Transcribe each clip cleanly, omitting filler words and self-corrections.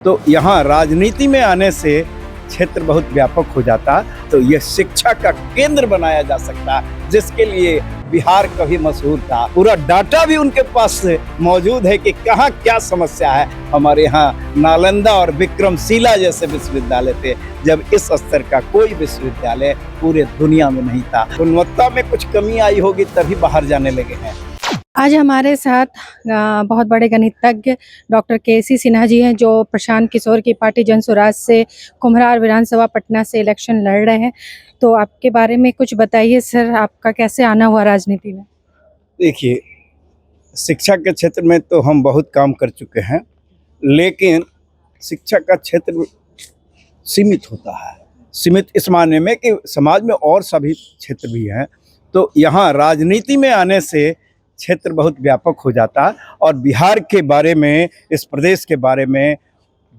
तो यहाँ राजनीति में आने से क्षेत्र बहुत व्यापक हो जाता, तो ये शिक्षा का केंद्र बनाया जा सकता, जिसके लिए बिहार कभी मशहूर था। पूरा डाटा भी उनके पास मौजूद है कि कहाँ क्या समस्या है। हमारे यहाँ नालंदा और विक्रमशिला जैसे विश्वविद्यालय थे, जब इस स्तर का कोई विश्वविद्यालय पूरे दुनिया में नहीं था। गुणवत्ता में कुछ कमी आई होगी, तभी बाहर जाने लगे हैं। आज हमारे साथ बहुत बड़े गणितज्ञ डॉक्टर के.सी. सिन्हा जी हैं, जो प्रशांत किशोर की पार्टी जन स्वराज से कुम्हरार विधानसभा पटना से इलेक्शन लड़ रहे हैं। तो आपके बारे में कुछ बताइए सर, आपका कैसे आना हुआ राजनीति में? देखिए, शिक्षा के क्षेत्र में तो हम बहुत काम कर चुके हैं, लेकिन शिक्षा का क्षेत्र सीमित होता है। सीमित इस मायने में कि समाज में और सभी क्षेत्र भी हैं, तो यहाँ राजनीति में आने से क्षेत्र बहुत व्यापक हो जाता है और बिहार के बारे में, इस प्रदेश के बारे में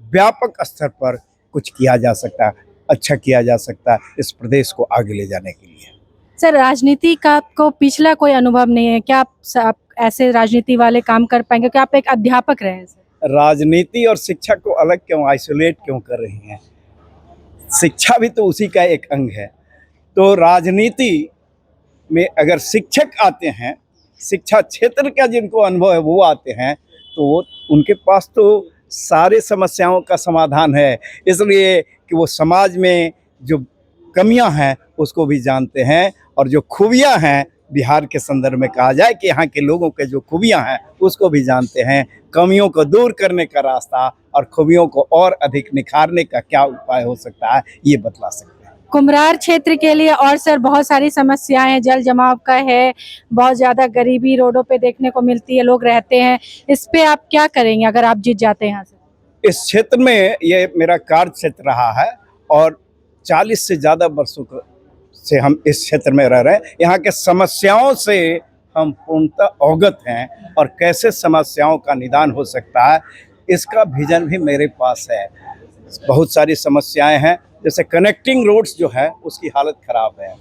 व्यापक स्तर पर कुछ किया जा सकता है, अच्छा किया जा सकता है इस प्रदेश को आगे ले जाने के लिए। सर, राजनीति का आपको पिछला कोई अनुभव नहीं है क्या? आप ऐसे राजनीति वाले काम कर पाएंगे? क्या आप एक अध्यापक रहे हैं सर? राजनीति और शिक्षा को अलग क्यों, आइसोलेट क्यों कर रही हैं? शिक्षा भी तो उसी का एक अंग है। तो राजनीति में अगर शिक्षक आते हैं, शिक्षा क्षेत्र का जिनको अनुभव है वो आते हैं, तो उनके पास तो सारे समस्याओं का समाधान है, इसलिए कि वो समाज में जो कमियां हैं उसको भी जानते हैं, और जो खूबियां हैं बिहार के संदर्भ में कहा जाए कि यहाँ के लोगों के जो खूबियां हैं उसको भी जानते हैं। कमियों को दूर करने का रास्ता और खूबियों को और अधिक निखारने का क्या उपाय हो सकता है, ये बतला सकते हैं। कुम्हरार क्षेत्र के लिए और सर बहुत सारी समस्याएं, जल जमाव का है, बहुत ज़्यादा गरीबी रोडों पे देखने को मिलती है, लोग रहते हैं। इस पे आप क्या करेंगे अगर आप जीत जाते हैं यहाँ से? इस क्षेत्र में ये मेरा कार्य क्षेत्र रहा है और 40 से ज़्यादा वर्षों से हम इस क्षेत्र में रह रहे हैं। यहाँ के समस्याओं से हम पूर्णतः अवगत हैं और कैसे समस्याओं का निदान हो सकता है, इसका विजन भी मेरे पास है। बहुत सारी समस्याएं हैं, जैसे कनेक्टिंग रोड्स जो है उसकी हालत ख़राब है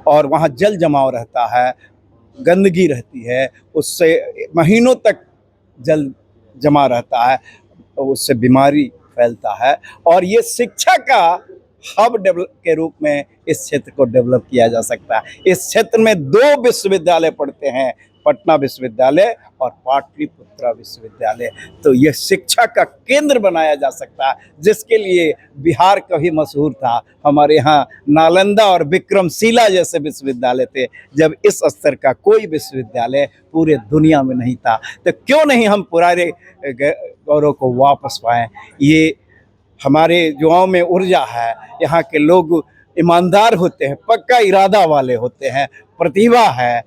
और वहाँ जल जमाव रहता है, गंदगी रहती है, उससे महीनों तक जल जमा रहता है, उससे बीमारी फैलता है। और ये शिक्षा का हब के रूप में इस क्षेत्र को डेवलप किया जा सकता है। इस क्षेत्र में 2 विश्वविद्यालय पढ़ते हैं, पटना विश्वविद्यालय और पाटलिपुत्रा विश्वविद्यालय। तो ये शिक्षा का केंद्र बनाया जा सकता है, जिसके लिए बिहार कभी मशहूर था। हमारे यहाँ नालंदा और विक्रमशिला जैसे विश्वविद्यालय थे, जब इस स्तर का कोई विश्वविद्यालय पूरे दुनिया में नहीं था। तो क्यों नहीं हम पुराने गौरव को वापस पाएँ? ये हमारे युवाओं में ऊर्जा है, यहाँ के लोग ईमानदार होते हैं, पक्का इरादा वाले होते हैं, प्रतिभा है,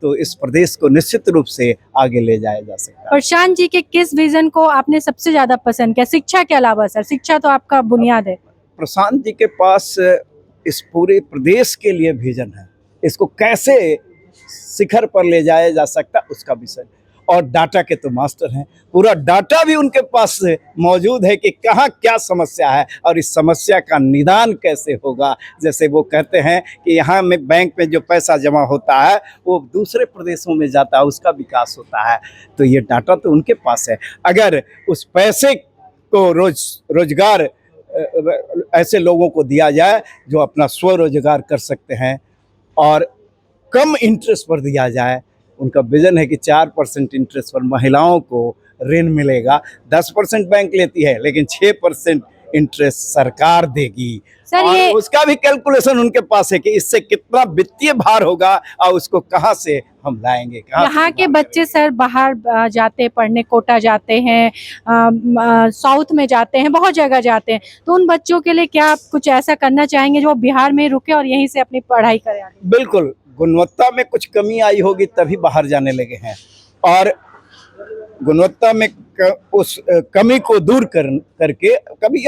तो इस प्रदेश को निश्चित रूप से आगे ले जाया जा सकता है। प्रशांत जी के किस विजन को आपने सबसे ज्यादा पसंद किया, शिक्षा के अलावा? सर, शिक्षा तो आपका बुनियाद है। प्रशांत जी के पास इस पूरे प्रदेश के लिए विजन है, इसको कैसे शिखर पर ले जाया जा सकता उसका विषय, और डाटा के तो मास्टर हैं। पूरा डाटा भी उनके पास मौजूद है कि कहाँ क्या समस्या है और इस समस्या का निदान कैसे होगा। जैसे वो कहते हैं कि यहाँ में बैंक में जो पैसा जमा होता है वो दूसरे प्रदेशों में जाता है, उसका विकास होता है। तो ये डाटा तो उनके पास है। अगर उस पैसे को रोजगार ऐसे लोगों को दिया जाए जो अपना स्वरोजगार कर सकते हैं और कम इंटरेस्ट पर दिया जाए, उनका विजन है कि 4% इंटरेस्ट पर महिलाओं को ऋण मिलेगा। 10% बैंक लेती है, लेकिन 6% इंटरेस्ट सरकार देगी। सर, और ये उसका भी कैलकुलेशन उनके पास है कि इससे कितना वित्तीय भार होगा और उसको कहाँ से हम लाएंगे। यहाँ के बच्चे सर बाहर जाते हैं पढ़ने, कोटा जाते हैं, साउथ में जाते हैं, बहुत जगह जाते हैं। तो उन बच्चों के लिए क्या आप कुछ ऐसा करना चाहेंगे जो बिहार में रुके और यहीं से अपनी पढ़ाई करें? बिल्कुल, गुणवत्ता में कुछ कमी आई होगी तभी बाहर जाने लगे हैं, और गुणवत्ता में उस कमी को दूर करके कभी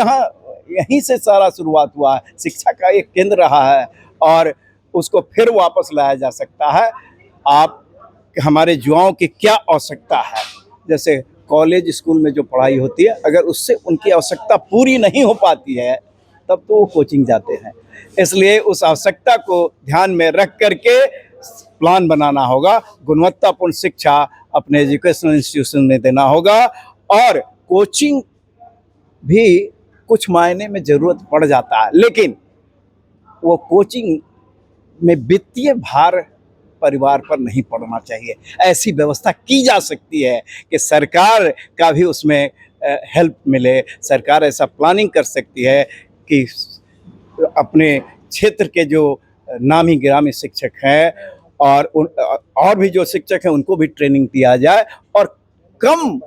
यहीं से सारा शुरुआत हुआ है। शिक्षा का एक केंद्र रहा है और उसको फिर वापस लाया जा सकता है। आप हमारे युवाओं की क्या आवश्यकता है, जैसे कॉलेज स्कूल में जो पढ़ाई होती है, अगर उससे उनकी आवश्यकता पूरी नहीं हो पाती है तब तो वो कोचिंग जाते हैं। इसलिए उस आवश्यकता को ध्यान में रख करके प्लान बनाना होगा। गुणवत्तापूर्ण शिक्षा अपने एजुकेशनल इंस्टीट्यूशन में देना होगा और कोचिंग भी कुछ मायने में ज़रूरत पड़ जाता है, लेकिन वो कोचिंग में वित्तीय भार परिवार पर नहीं पड़ना चाहिए। ऐसी व्यवस्था की जा सकती है कि सरकार का भी उसमें हेल्प मिले। सरकार ऐसा प्लानिंग कर सकती है कि अपने क्षेत्र के जो नामी गिरामी शिक्षक हैं और भी जो शिक्षक हैं उनको भी ट्रेनिंग दिया जाए और कम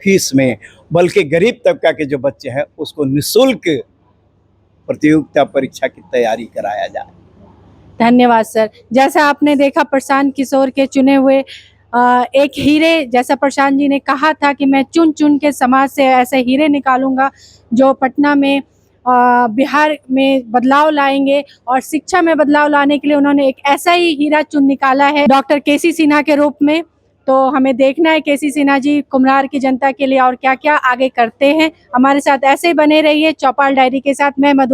फीस में, बल्कि गरीब तबका के जो बच्चे हैं उसको निःशुल्क प्रतियोगिता परीक्षा की तैयारी कराया जाए। धन्यवाद सर। जैसा आपने देखा प्रशांत किशोर के चुने हुए एक हीरे, जैसा प्रशांत जी ने कहा था कि मैं चुन चुन के समाज से ऐसे हीरे निकालूंगा जो पटना में बिहार में बदलाव लाएंगे, और शिक्षा में बदलाव लाने के लिए उन्होंने एक ऐसा ही हीरा चुन निकाला है डॉक्टर केसी सिन्हा के रूप में। तो हमें देखना है केसी सिन्हा जी कुम्हरार की जनता के लिए और क्या क्या आगे करते हैं। हमारे साथ ऐसे ही बने रहिए चौपाल डायरी के साथ। मैं मधु